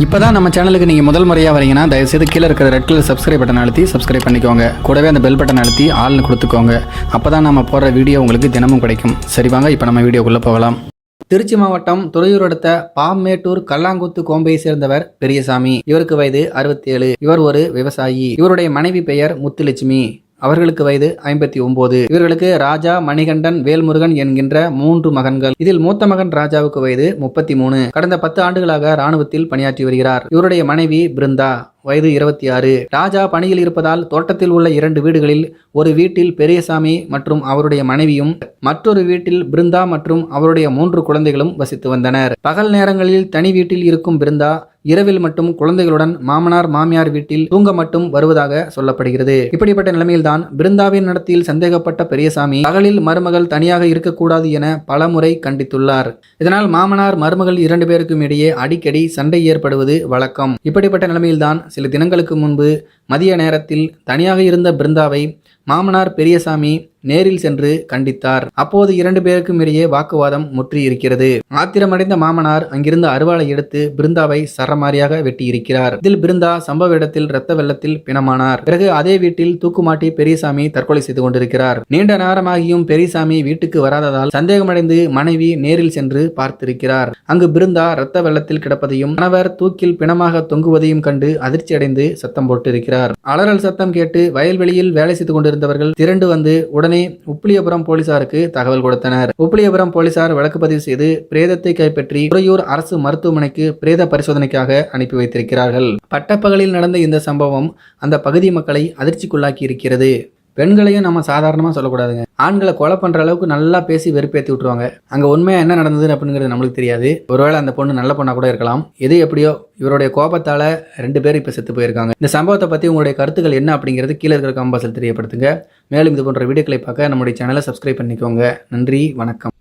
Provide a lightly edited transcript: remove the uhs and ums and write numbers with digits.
இப்போதான் நம்ம சேனலுக்கு நீங்கள் முதல் முறையாக வரீங்கன்னா தயவுசெய்து கீழே இருக்கிற ரெட் கலர் சப்ஸ்கிரைப் பட்டன் அழுத்தி சப்ஸ்கிரைப் பண்ணிக்கோங்க. கூடவே அந்த பெல் பட்டன் அழுத்தி ஆள்னு கொடுத்துக்கோங்க. அப்போ தான் நம்ம போடுற வீடியோ உங்களுக்கு தினமும் கிடைக்கும். சரி வாங்க இப்போ நம்ம வீடியோக்குள்ளே போகலாம். திருச்சி மாவட்டம் துறையூர் அடுத்த பாம்மேட்டூர் கல்லாங்குத்து கோம்பையை சேர்ந்தவர் பெரியசாமி. இவருக்கு வயது 67. இவர் ஒரு விவசாயி. இவருடைய மனைவி பெயர் முத்துலட்சுமி. அவர்களுக்கு வயது 59. இவர்களுக்கு ராஜா, மணிகண்டன், வேல்முருகன் என்கின்ற 3 மகன்கள். இதில் மூத்த மகன் ராஜாவுக்கு வயது 33. கடந்த 10 ஆண்டுகளாக ராணுவத்தில் பணியாற்றி வருகிறார். இவருடைய மனைவி பிருந்தா வயது 26. ராஜா பணியில் இருப்பதால் தோட்டத்தில் உள்ள 2 வீடுகளில் ஒரு வீட்டில் பெரியசாமி மற்றும் அவருடைய மனைவியும், மற்றொரு வீட்டில் பிருந்தா மற்றும் அவருடைய 3 குழந்தைகளும் வசித்து வந்தனர். பகல் நேரங்களில் தனி வீட்டில் இருக்கும் பிருந்தா இரவில் மட்டும் குழந்தைகளுடன் மாமனார் மாமியார் வீட்டில் தூங்க மட்டும் வருவதாக சொல்லப்படுகிறது. இப்படிப்பட்ட நிலைமையில்தான் பிருந்தாவின் நடத்தையில் சந்தேகப்பட்ட பெரியசாமி பகலில் மருமகள் தனியாக இருக்கக்கூடாது என பலமுறை கண்டித்துள்ளார். இதனால் மாமனார் மருமகள் 2 பேருக்கும் இடையே அடிக்கடி சண்டை ஏற்படுவது வழக்கம். இப்படிப்பட்ட நிலைமையில்தான் சில தினங்களுக்கு முன்பு மதிய நேரத்தில் தனியாக இருந்த பிருந்தாவை மாமனார் பெரியசாமி நேரில் சென்று கண்டித்தார். அப்போது 2 பேருக்கும் இடையே வாக்குவாதம் முற்றி இருக்கிறது. ஆத்திரமடைந்த மாமனார் அங்கிருந்த அருவாளை எடுத்து பிருந்தாவை சரமாரியாக வெட்டி இருக்கிறார். இதில் பிருந்தா சம்பவ இடத்தில் இரத்த வெள்ளத்தில் பிணமானார். பிறகு அதே வீட்டில் தூக்குமாட்டி பெரியசாமி தற்கொலை செய்து கொண்டிருக்கிறார். நீண்ட நேரமாகியும் பெரியசாமி வீட்டுக்கு வராததால் சந்தேகமடைந்து மனைவி நேரில் சென்று பார்த்திருக்கிறார். அங்கு பிருந்தா இரத்த வெள்ளத்தில் கிடப்பதையும் கணவர் தூக்கில் பிணமாக தொங்குவதையும் கண்டு அதிர்ச்சி அடைந்து சத்தம் போட்டிருக்கிறார். அலறல் சத்தம் கேட்டு வயல்வெளியில் வேலை செய்து கொண்டிருந்தவர்கள் திரண்டு வந்து உடனே உப்பிலியபுரம் போலீசாருக்கு தகவல் கொடுத்தனர். உப்பிலியபுரம் போலீசார் வழக்கு பதிவு செய்து பிரேதத்தை கைப்பற்றி துறையூர் அரசு மருத்துவமனைக்கு பிரேத பரிசோதனைக்காக அனுப்பி வைத்திருக்கிறார்கள். பட்டப்பகலில் நடந்த இந்த சம்பவம் அந்த பகுதி மக்களை அதிர்ச்சிக்குள்ளாக்கி இருக்கிறது. பெண்களையும் நம்ம சாதாரணமாக சொல்லக்கூடாதுங்க. ஆண்களை கொலை பண்ணுற அளவுக்கு நல்லா பேசி வெறுப்பேற்றி விட்டுருவாங்க. அங்கே உண்மையாக என்ன நடந்தது அப்படிங்கிறது நம்மளுக்கு தெரியாது. ஒருவேளை அந்த பொண்ணு நல்ல பொண்ணாக கூட இருக்கலாம். எது எப்படியோ இவருடைய கோபத்தால் 2 பேர் இப்போ செத்து போயிருக்காங்க. இந்த சம்பவத்தை பற்றி உங்களுடைய கருத்துக்கள் என்ன அப்படிங்கிறது கீழே இருக்கிற கமெண்ட் பாக்ஸில் தெரியப்படுத்துங்க. மேலும் இது போன்ற வீடியோக்களை பார்க்க நம்முடைய சேனலை சப்ஸ்கிரைப் பண்ணிக்கோங்க. நன்றி, வணக்கம்.